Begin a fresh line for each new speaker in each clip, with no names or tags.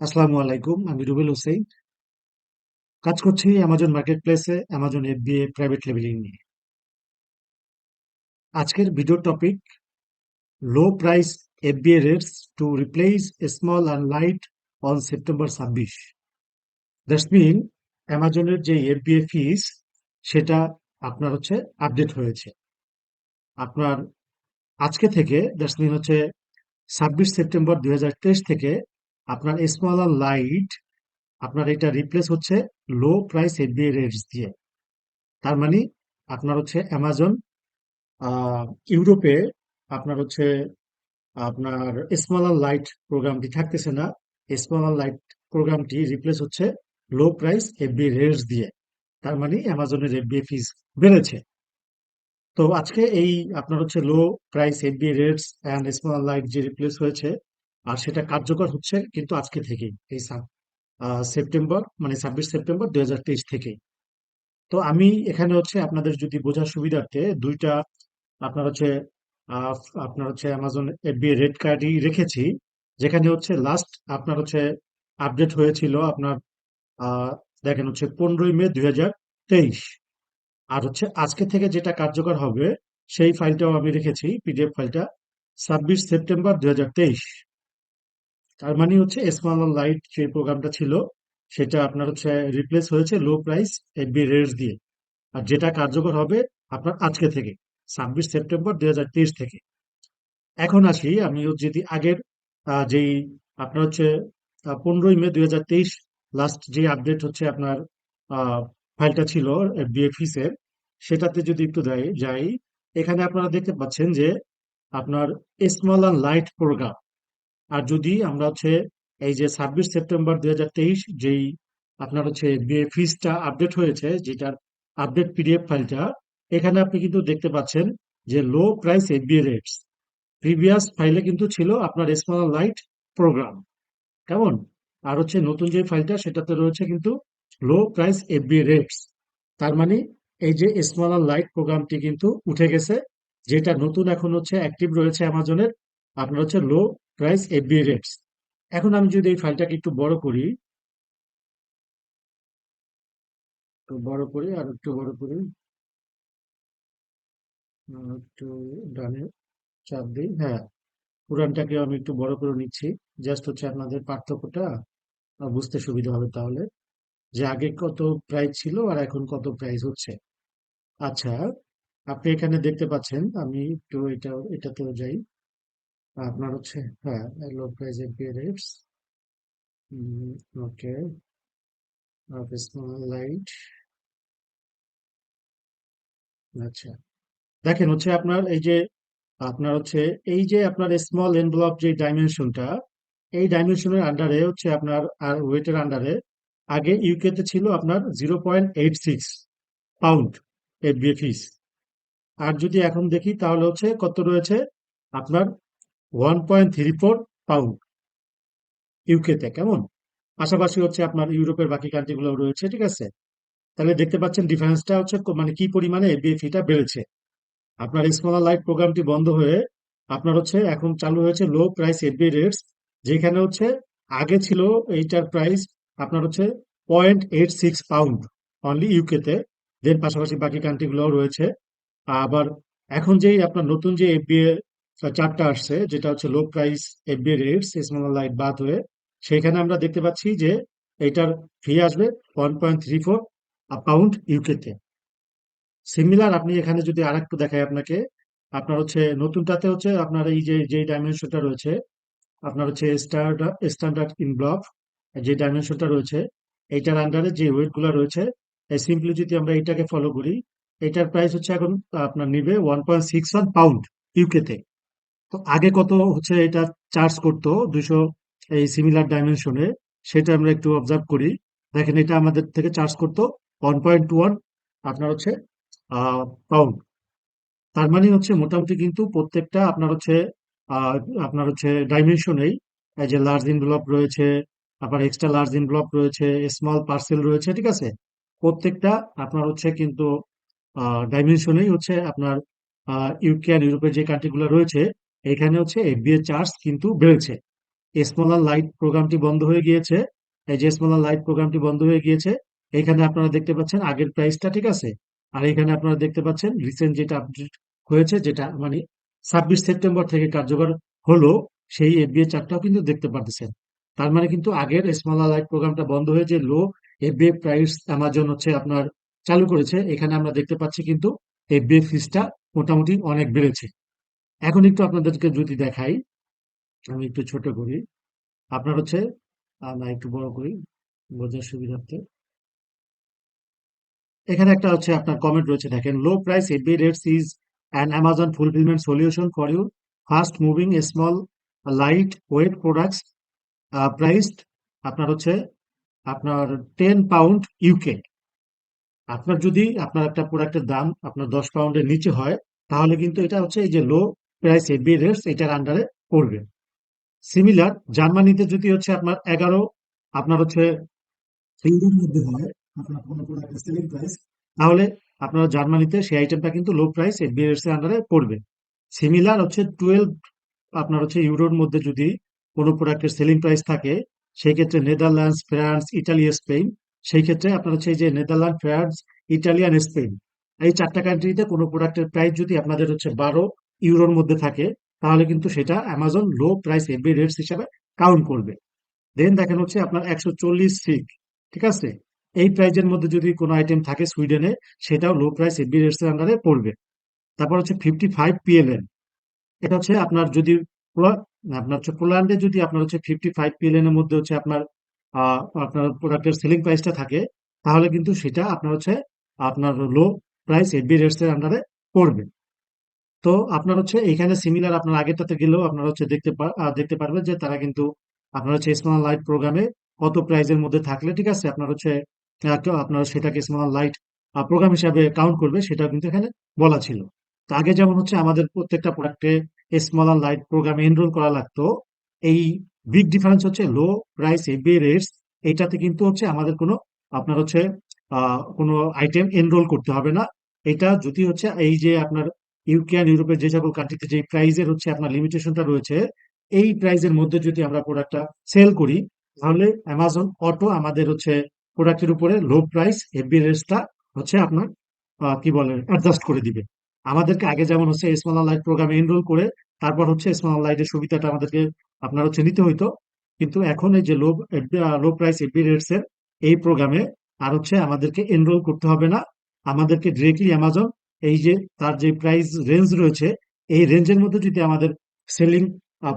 আসসালামু আলাইকুম। আমি রুবেল হোসেন। কাজ করছি অ্যামাজন মার্কেট প্লেসে অ্যামাজন FBA প্রাইভেট লেবেলিং নিয়ে। আজকের video topic low price FBA rates to replace small and light on September 26। That's mean অ্যামাজনের যে FBA ফিস সেটা আপনার আপডেট হয়েছে। আপনার আজকে থেকে দ্যাটস মিন 26 সেপ্টেম্বর 2023 থেকে আপনার স্মল অ্যান্ড লাইট আপনার এটা রিপ্লেস হচ্ছে লো প্রাইস FBA রেটস দিয়ে। তার মানে অ্যামাজন আহ, ইউরোপে আপনার আপনার স্মল আর লাইট প্রোগ্রামটি থাকতেছে না। স্মল আর লাইট প্রোগ্রামটি রিপ্লেস হচ্ছে লো প্রাইস FBA রেটস দিয়ে। তার মানে অ্যামাজনের FBA ফিস বেড়েছে। তো আজকে এই আপনার low price FBA rates and small আর লাইট যে রিপ্লেস হয়েছে, আর সেটা কার্যকর হচ্ছে কিন্তু আজকে থেকেই, এই সেপ্টেম্বর মানে 26 সেপ্টেম্বর 2023 থেকে। তো আমি এখানে আপনাদের যদি বোঝার সুবিধার্থে দুইটা আপনার আহ, আপনার অ্যামাজন FBA রেড কার্ডই রেখেছি, যেখানে লাস্ট আপনার আপডেট হয়েছিল আপনার আহ, দেখেন 15ই মে 2023। আর আজকে থেকে যেটা কার্যকর হবে সেই ফাইলটাও আমি রেখেছি, PDF ফাইলটা 26 সেপ্টেম্বর 2023। তার মানে স্মল লাইট যে প্রোগ্রামটা ছিল সেটা আপনার রিপ্লেস হয়েছে লো প্রাইস FBA রেটস দিয়ে। আর যেটা কার্যকর হবে আপনার আজকে থেকে 26 সেপ্টেম্বর 2023 থেকে। এখন আসি, আমি যদি আগের যেই আপনার 15ই মে 2023 লাস্ট যে আপডেট আপনার ফাইলটা ছিল FBFIS এর, সেটাতে যদি একটু যাই, এখানে আপনারা দেখতে পাচ্ছেন যে আপনার স্মল অ্যান্ড লাইট প্রোগ্রাম। আর যদি আমরা এই যে 26 সেপ্টেম্বর 2023 যেই আপনার FBFIS-টা আপডেট হয়েছে, যেটার আপডেট PDF ফাইলটা, এখানে আপনি কিন্তু দেখতে পাচ্ছেন যে লো প্রাইস FBA রেটস। প্রিভিয়াস ফাইলে কিন্তু ছিল আপনার স্মল লাইট প্রোগ্রাম, কেমন? আর নতুন যে ফাইলটা সেটাতে রয়েছে কিন্তু লো প্রাইস FBA রেটস। তার মানে এই যে স্মল লাইট প্রোগ্রামটি কিন্তু উঠে গেছে, যেটা নতুন এখন অ্যাক্টিভ রয়েছে অ্যামাজনের আপনার লো প্রাইস FBA রেটস। এখন আমি যদি এই ফাইলটাকে একটু বড় করি, আর একটু বড় করি, একটু ডানে চাপ দিই, হ্যাঁ, পুরানটাকে আমি একটু বড় করে নিচ্ছি। জাস্ট আপনাদের পার্থক্যটা বুঝতে সুবিধা হবে তাহলে, যে আগে কত প্রাইস ছিল আর এখন কত প্রাইস হচ্ছে। আচ্ছা, আপনি এখানে দেখতে পাচ্ছেন, আমি একটু এটাতেও যাই। আপনার হ্যাঁ, লো প্রাইস FBA রেটস। ওকে, স্মল লাইট। আচ্ছা, দেখেন আপনার এই যে আপনার আপনার স্মল এনভেলপ যে ডাইমেনশনটা, এই ডাইমেনশনের আন্ডারে আপনার আর ওয়েটের আন্ডারে আগে ইউকে তে ছিল আপনার 0.86 পাউন্ড FBA ফিস। আর যদি এখন দেখি তাহলে কত রয়েছে আপনার 1.34 পাউন্ড ইউকে তে, কেমন? পাশাপাশি আপনার ইউরোপের বাকি কান্ট্রি গুলো রয়েছে, ঠিক আছে? তাহলে দেখতে পাচ্ছেন ডিফারেন্সটা মানে কি পরিমাণে FBA ফিটা বেড়েছে। আপনার স্মল লাইট প্রোগ্রামটি বন্ধ হয়ে আপনার এখন চালু হয়েছে লো প্রাইস FBA রেটস, যেখানে আগে ছিল এইটার প্রাইস আপনার 0.86 পাউন্ড অনলি ইউকে তে। দেন পাশাপাশি বাকি কান্ট্রি গুলোও রয়েছে। আবার এখন যেই আপনার নতুন যে FBA চার্টটা আসছে, যেটা লো price FBA rates small light বাদ হয়ে, সেখানে আমরা দেখতে পাচ্ছি যে এটার ফি আসবে 1.34 পাউন্ড ইউকে তে। সিমিলার আপনি এখানে যদি আরেকটু দেখাই আপনাকে, আপনার নতুনটাতে আপনার এই যে যে ডাইমেনশনটা রয়েছে, আপনার স্ট্যান্ডার্ড ইন ব্লক যে ডাইমেনশনটা রয়েছে, এইটার আন্ডারে যে ওয়েট গুলা রয়েছে, এই সিম্পলি যদি আমরা এটাকে ফলো করি, এটার প্রাইস এখন আপনার নিবে 1.61 পাউন্ড ইউকে তে। তো আগে কত এটা চার্জ করতো 200 এই সিমিলার ডাইমেনশনে, সেটা আমরা একটু অবজার্ভ করি। দেখেন, এটা আমাদের থেকে চার্জ করতো 1.21 আপনার পাউন্ড। তার মানে মোটামুটি কিন্তু প্রত্যেকটা আপনার আহ, আপনার ডাইমেনশনেই, এই যে লার্জ ইনভেলপ রয়েছে, আবার এক্সট্রা লার্জ ইনভেলপ রয়েছে, স্মল পার্সেল রয়েছে, ঠিক আছে? প্রত্যেকটা আপনার কিন্তু ডাইমেনশনেই আপনার ইউকে আর ইউরোপের যে কান্ট্রি গুলো রয়েছে, এখানে FBA চার্জ কিন্তু বেড়েছে। স্মলার লাইট প্রোগ্রামটি বন্ধ হয়ে গিয়েছে। এই যে স্মলার লাইট প্রোগ্রামটি বন্ধ হয়ে গিয়েছে, এখানে আপনারা দেখতে পাচ্ছেন আগের প্রাইসটা, ঠিক আছে। আর এখানে আপনারা দেখতে পাচ্ছেন রিসেন্ট যেটা আপডেট হয়েছে, যেটা মানে 26 সেপ্টেম্বর থেকে কার্যকর হলো, সেই এফবিএ চার্টটাও কিন্তু দেখতে পাচ্ছেন। তার মানে কিন্তু আগের স্মলার লাইট প্রোগ্রামটা বন্ধ হয়ে যে লো এফবিএ প্রাইস অ্যামাজন হচ্ছে আপনার চালু করেছে, এখানে আমরা দেখতে পাচ্ছি কিন্তু এফবিএ ফিসটা মোটামুটি অনেক বেড়েছে। এখন একটু আপনাদেরকে যদি দেখাই, আমি একটু ছোট করি, আপনার হচ্ছে না একটু বড় করি বোঝার সুবিধার্থে। এখানে একটা হচ্ছে আপনার কমেন্ট রয়েছে, দেখেন, low price FB rates is an Amazon fulfillment solution for your fast moving small light weight products priced আপনার হচ্ছে আপনার 10 পাউন্ড ইউকে। আপনার যদি আপনার একটা প্রোডাক্টের দাম আপনার 10 পাউন্ডের নিচে হয়, তাহলে কিন্তু এটা হচ্ছে এই যে লো প্রাইস এফবি রেটস এটার আন্ডারে পড়বে। সিমিলার জার্মানিতে যদি হচ্ছে আপনার 11 আপনার হচ্ছে ইউরোর মধ্যে হয় আপনার কোনো প্রোডাক্টের সেলিং প্রাইস, তাহলে আপনার জার্মানিতে সেই আইটেমটা কিন্তু লো প্রাইস এফবিএস এর আন্ডারে পড়বে। সিমিলার হচ্ছে 12 আপনার হচ্ছে ইউরোর মধ্যে যদি কোনো প্রোডাক্টের সেলিং প্রাইস থাকে, সেই ক্ষেত্রে নেদারল্যান্ডস, ফ্রান্স, ইটালি, স্পেন, সেই ক্ষেত্রে আপনার হচ্ছে এই যে নেদারল্যান্ড, ফ্রান্স, ইটালি আর স্পেন, এই চারটা কান্ট্রিতে কোনো প্রোডাক্টের প্রাইস যদি আপনাদের হচ্ছে 12 ইউরোর মধ্যে থাকে, তাহলে কিন্তু সেটা Amazon low price FB rates হিসাবে কাউন্ট করবে। দেন দেখেন হচ্ছে আপনার 140 সিক, ঠিক আছে, এই প্রাইজের মধ্যে যদি কোনো আইটেম থাকে সুইডেনে, সেটাও লো প্রাইস এফবি রেটস এর আন্ডারে পড়বে। তারপর হচ্ছে 55 পিএলএন, এটা হচ্ছে আপনার যদি আপনার হচ্ছে পোল্যান্ডে যদি আপনার হচ্ছে 55 পিএলএন এর মধ্যে হচ্ছে আপনার আপনার প্রোডাক্টের সেলিং প্রাইসটা থাকে, তাহলে কিন্তু সেটা আপনার হচ্ছে আপনার লো প্রাইস এফবি রেটস এর আন্ডারে পড়বে। তো আপনার হচ্ছে এখানে সিমিলার আপনার আগেরটাতে গেলেও আপনারা হচ্ছে দেখতে পারবেন যে তারা কিন্তু আপনার হচ্ছে স্মল লাইট প্রোগ্রামে কত প্রাইজের মধ্যে থাকলে, ঠিক আছে, আপনার হচ্ছে আপনার সেটাকে স্মল লাইট প্রোগ্রাম হিসাবে কাউন্ট করবে, সেটা কিন্তু এখানে বলা ছিল। তো আগে যেমন হচ্ছে আমাদের প্রত্যেকটা প্রোডাক্টে স্মল লাইট প্রোগ্রামে এনরোল করা লাগতো, এই বিগ ডিফারেন্স হচ্ছে লো প্রাইস এফবি রেটস, এইটাতে কিন্তু হচ্ছে আমাদের কোনো আপনার হচ্ছে কোনো আইটেম এনরোল করতে হবে না। এটা যদি হচ্ছে এই যে আপনার ইউকে আর ইউরোপের যে সকল কান্ট্রিতে যে প্রাইজের হচ্ছে আপনার লিমিটেশনটা রয়েছে, এই প্রাইজের মধ্যে যদি আমরা প্রোডাক্টটা সেল করি, তাহলে অ্যামাজন অটো আমাদের হচ্ছে প্রোডাক্টের উপরে লো প্রাইস এফবি রেটসটা হচ্ছে আপনার কি বলে অ্যাডজাস্ট করে দিবে। আমাদেরকে আগে যেমন হচ্ছে স্মল লাইট প্রোগ্রামে এনরোল করে তারপর হচ্ছে স্মল লাইটের সুবিধাটা আমাদেরকে আপনার হচ্ছে নিতে হইতো, কিন্তু এখন এই যে লো প্রাইস এফবি রেটস এর এই প্রোগ্রামে আর হচ্ছে আমাদেরকে এনরোল করতে হবে না। আমাদেরকে ডিরেক্টলি অ্যামাজন এই যে তার যে প্রাইস রেঞ্জ রয়েছে, এই রেঞ্জের মধ্যে যদি আমাদের সেলিং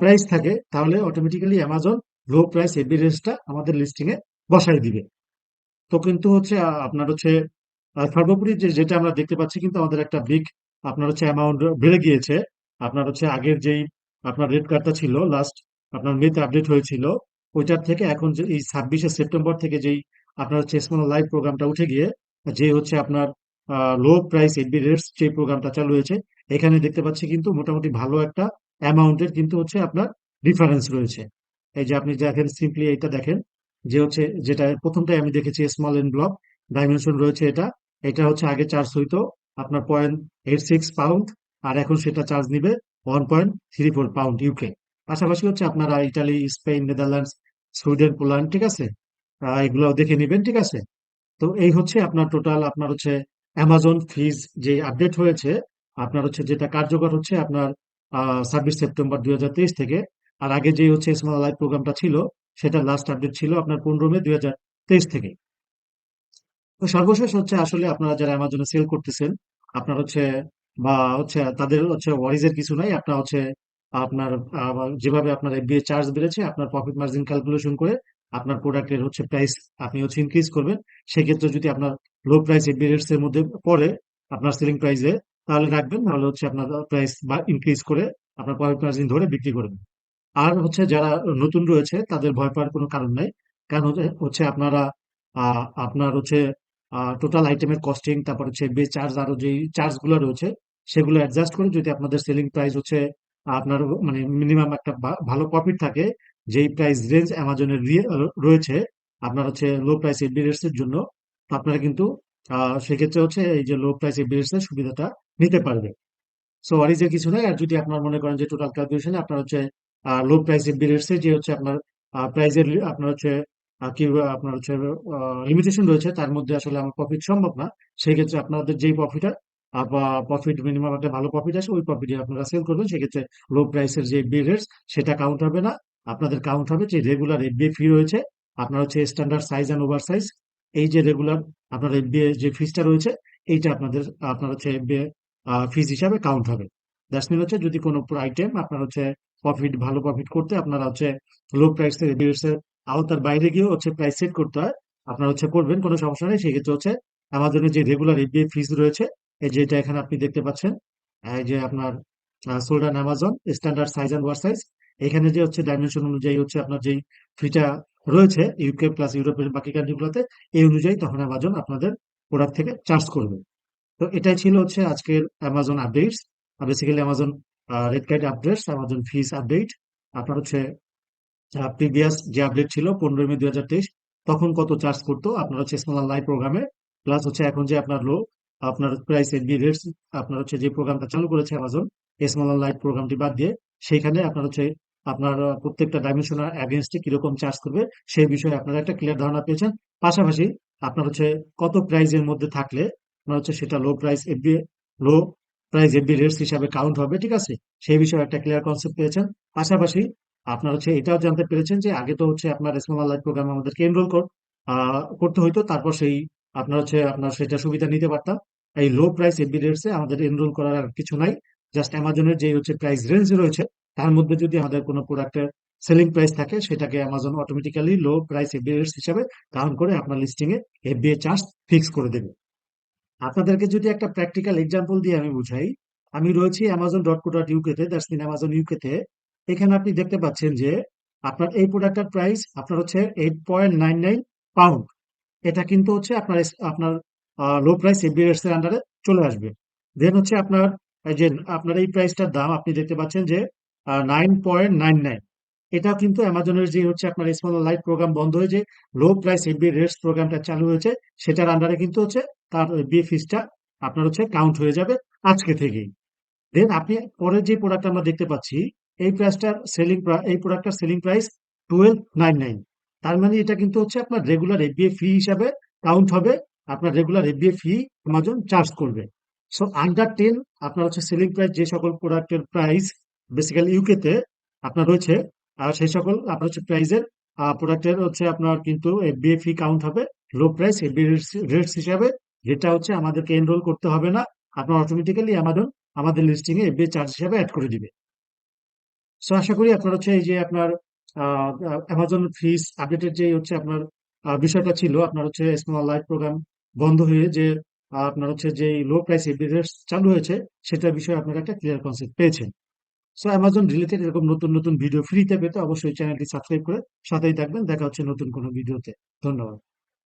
প্রাইস থাকে, তাহলে automatically Amazon low price FB রেঞ্জটা আমাদের লিস্টিং এ বসাই দিবে। তো কিন্তু হচ্ছে আপনার হচ্ছে সর্বোপরি যেটা আমরা দেখতে পাচ্ছি, কিন্তু আমাদের একটা বিগ আপনার হচ্ছে অ্যামাউন্ট বেড়ে গিয়েছে। আপনার হচ্ছে আগের যেই আপনার রেট কার্ডটা ছিল লাস্ট আপনার মেতে আপডেট হয়েছিল, ওইটার থেকে এখন যে এই 26 সেপ্টেম্বর থেকে যেই আপনার হচ্ছে স্মল লাইভ প্রোগ্রামটা উঠে গিয়ে যে হচ্ছে আপনার লো প্রাইস এফবি রেটস যে প্রোগ্রামটা চালু হয়েছে, এখানে দেখতে পাচ্ছি কিন্তু মোটামুটি ভালো একটা অ্যামাউন্টের কিন্তু হচ্ছে আপনার ডিফারেন্স রয়েছে। এই যে আপনি দেখেন, সিম্পলি এটা দেখেন যে হচ্ছে যেটা প্রথমটাই আমি দেখেছি স্মল এন ব্লক ডাইমেনশন রয়েছে, এটা এটা হচ্ছে আগে চার্জ হইতো আপনার 0.86 পাউন্ড, আর এখন সেটা চার্জ নিবে 1.34 পাউন্ড ইউকে। পাশাপাশি হচ্ছে আপনারা Italy, Spain, Netherlands, Sweden, Poland, ঠিক আছে, এগুলো দেখে নিবেন, ঠিক আছে। তো এই হচ্ছে আপনার টোটাল আপনার হচ্ছে অ্যামাজন ফিজ যে আপডেট হয়েছে, আপনার হচ্ছে যেটা কার্যকর হচ্ছে আপনার 26 সেপ্টেম্বর 2023 থেকে। আর আগে যে হচ্ছে স্মল লাইফ প্রোগ্রামটা ছিল, সেটা লাস্ট আপডেট ছিল আপনার 15 মে 2023 থেকে। তো সর্বশেষ হচ্ছে আসলে আপনারা যারা অ্যামাজনে সেল করতেছেন, আপনার হচ্ছে বা হচ্ছে তাদের হচ্ছে ওয়ারিজের কিছু নাই। আপনার হচ্ছে আপনার যেভাবে আপনার এফবিএ চার্জ বেড়েছে, আপনার প্রফিট মার্জিন ক্যালকুলেশন করে আপনার প্রোডাক্টের হচ্ছে প্রাইস আপনি হচ্ছে ইনক্রিজ করবেন। সেক্ষেত্রে যদি আপনার লো প্রাইস এফবিএ রেটস এর মধ্যে পড়ে আপনার সেলিং প্রাইসে, তাহলে রাখবেন, নাহলে হচ্ছে আপনার প্রাইস বা ইনক্রিজ করে আপনার প্রফিট মার্জিন ধরে বিক্রি করবেন। আর হচ্ছে যারা নতুন রয়েছে তাদের ভয় পাওয়ার কোনো কারণ নাই। কারণ হচ্ছে আপনারা আপনার হচ্ছে টোটাল আইটেমের কস্টিং, তারপর হচ্ছে বে চার্জ, আরো যেই চার্জ গুলো রয়েছে সেগুলো অ্যাডজাস্ট করে যদি আপনাদের সেলিং প্রাইস হচ্ছে আপনার মানে মিনিমাম একটা ভালো প্রফিট থাকে, যেই প্রাইস রেঞ্জ অ্যামাজনের রয়েছে আপনার হচ্ছে লো প্রাইস এফবিএস এর জন্য, তো আপনারা কিন্তু সেক্ষেত্রে হচ্ছে এই যে লো প্রাইস এফবিএস এর সুবিধাটা নিতে পারবে। সো ওয়ারিজের কিছু নাই। আর যদি আপনার মনে করেন যে টোটাল ক্যালকুলেশনে আপনার হচ্ছে লো প্রাইস এফবি রেটসে যে হচ্ছে আপনার প্রাইজের আপনার হচ্ছে কি আপনার হচ্ছে লিমিটেশন রয়েছে, তার মধ্যে আসলে আমার প্রফিট সম্ভব না। সেক্ষেত্রে আপনাদের যেই প্রফিট বা প্রফিট মিনিমাম একটা ভালো প্রফিট আসে, ওই প্রফিটে আপনারা সেল করবেন। সেক্ষেত্রে লো প্রাইসের যে এফবি রেটস সেটা কাউন্ট হবে না। আপনাদের কাউন্ট হবে যে রেগুলার এফবি ফি রয়েছে, আপনার হচ্ছে standard size and over size, এই যে রেগুলার আপনার এফবিএ যে ফিসটা রয়েছে, এইটা আপনার হচ্ছে এফবিএ ফিস হিসাবে কাউন্ট হবে। দ্যাটস মিন হচ্ছে যদি কোনো আইটেম আপনার হচ্ছে ভালো প্রফিট করতে আপনারা হচ্ছে লো প্রাইস থেকে এফবিএস এর আওতার বাইরে গিয়ে হচ্ছে প্রাইস সেট করতে হয়, আপনারা হচ্ছে করবেন, কোনো সমস্যা নেই। সেক্ষেত্রে হচ্ছে আমাজনের যে রেগুলার এফবিএ ফিস রয়েছে, এই যেটা এখানে আপনি দেখতে পাচ্ছেন, এই যে আপনার sold on Amazon standard size and over size, এখানে যে হচ্ছে ডাইমেনশন অনুযায়ী হচ্ছে আপনার যেই ফিটা রয়েছে ইউকে প্লাস ইউরোপের বাকি কান্ট্রিগুলোতে, এই অনুযায়ী তখন অ্যামাজন আপনাদের প্রোডাক্ট থেকে চার্জ করবে। তো এটাই ছিল হচ্ছে আজকের Amazon updates, basically Amazon red card updates, Amazon fees update. আপনার হচ্ছে প্রিভিয়াস যে আপডেট ছিল 15 মে 2023, তখন কত চার্জ করতো আপনার হচ্ছে স্মল লাইভ প্রোগ্রামে, প্লাস হচ্ছে এখন যে আপনার আপনার প্রাইস এফবি রেটস, আপনার হচ্ছে যে প্রোগ্রামটা চালু করেছে অ্যামাজন স্মল লাইভ প্রোগ্রামটি বাদ দিয়ে, সেখানে আপনার হচ্ছে আপনার প্রত্যেকটা ডাইমেনশনাল অ্যাগেনস্টে কিরকম চার্জ করবে সেই বিষয়ে আপনারা একটা ক্লিয়ার ধারণা পেয়েছেন। পাশাপাশি আপনার হচ্ছে কত প্রাইজের মধ্যে থাকলে আপনার হচ্ছে সেটা লো প্রাইস এফবি রেটস হিসাবে কাউন্ট হবে, ঠিক আছে, সেই বিষয়ে একটা ক্লিয়ার কনসেপ্ট পেয়েছেন। পাশাপাশি আপনার হচ্ছে এটাও জানতে পেরেছেন যে আগে তো হচ্ছে আপনার স্মল লাইফ প্রোগ্রাম আমাদেরকে এনরোল করতে হইতো, তারপর সেই আপনার সেটা সুবিধা নিতে পারতাম। এই লো প্রাইস এফবি রেটসে আমাদের এনরোল করার আর কিছু নাই। জাস্ট অ্যামাজনের যে হচ্ছে প্রাইস রেঞ্জ রয়েছে, তার মধ্যে যদি আমাদের কোনো প্রোডাক্টের সেলিং প্রাইস থাকে, সেটাকে Amazon automatically low price FB rates হিসাবে কাউন্ট করে আপনার লিস্টিং এ এফবিএ চার্জ ফিক্স করে দেবে। আপনাদেরকে যদি একটা প্র্যাকটিক্যাল এক্সাম্পল দিয়ে আমি বুঝাই, আমি রয়েছি amazon.co.uk তে, দ্যাটস মিন অ্যামাজন ইউকে তে। এখানে আপনি দেখতে পাচ্ছেন যে আপনার এই প্রোডাক্টের প্রাইস আপনার হচ্ছে 8.99 পাউন্ড। এটা কিন্তু হচ্ছে আপনার লো প্রাইস এফবিএস এর আন্ডারে চলে আসবে। দেন হচ্ছে আপনার এই যে আপনার এই প্রাইসটার দাম আপনি দেখতে পাচ্ছেন যে 9.99। এটাও কিন্তু অ্যামাজনের যে হচ্ছে আপনার স্মল লাইট প্রোগ্রাম বন্ধ হয়ে যে লো প্রাইস এফবি রেটস প্রোগ্রামটা চালু হয়েছে, সেটার আন্ডারে কিন্তু হচ্ছে তার এফবি ফিসটা আপনার হচ্ছে কাউন্ট হয়ে যাবে আজকে থেকেই। দেন আপনি পরের যে প্রোডাক্ট আমরা দেখতে পাচ্ছি, এই প্রোডাক্টটার সেলিং প্রাইস 12.99। তার মানে এটা কিন্তু হচ্ছে আপনার রেগুলার এফবিএ ফি হিসাবে কাউন্ট হবে, আপনার রেগুলার এফবিএ ফি অ্যামাজন চার্জ করবে। সো আন্ডার 10 আপনার হচ্ছে সেলিং প্রাইস যে সকল প্রোডাক্টের প্রাইস বেসিক্যালি ইউকে তে আপনার রয়েছে, আর সেই সকল আপনার হচ্ছে প্রাইসের প্রোডাক্টের হচ্ছে আপনার কিন্তু এফবিএ ফি কাউন্ট হবে লো প্রাইস এফবিএ রেটস হিসাবে, যেটা হচ্ছে আমাদেরকে এনরোল করতে হবে না। আপনার অটোমেটিক্যালি আমাদের লিস্টিং এ এফবিএ চার্জ হিসাবে অ্যাড করে দিবে। সো আশা করি আপনার হচ্ছে এই যে আপনার অ্যামাজন ফিস আপডেটের যে হচ্ছে আপনার বিষয়টা ছিল, আপনার হচ্ছে স্মল লাইট প্রোগ্রাম বন্ধ হয়ে যে আপনার হচ্ছে যে লো প্রাইস এফবিএ চালু হয়েছে, সেটার বিষয়ে আপনারা একটা ক্লিয়ার কনসেপ্ট পেয়েছেন। সো অ্যামাজন রিলেটেড এরকম নতুন নতুন ভিডিও ফ্রিতে পেতে অবশ্যই চ্যানেলটি সাবস্ক্রাইব করে সাথেই থাকবেন। দেখা হচ্ছে নতুন কোনো ভিডিওতে। ধন্যবাদ।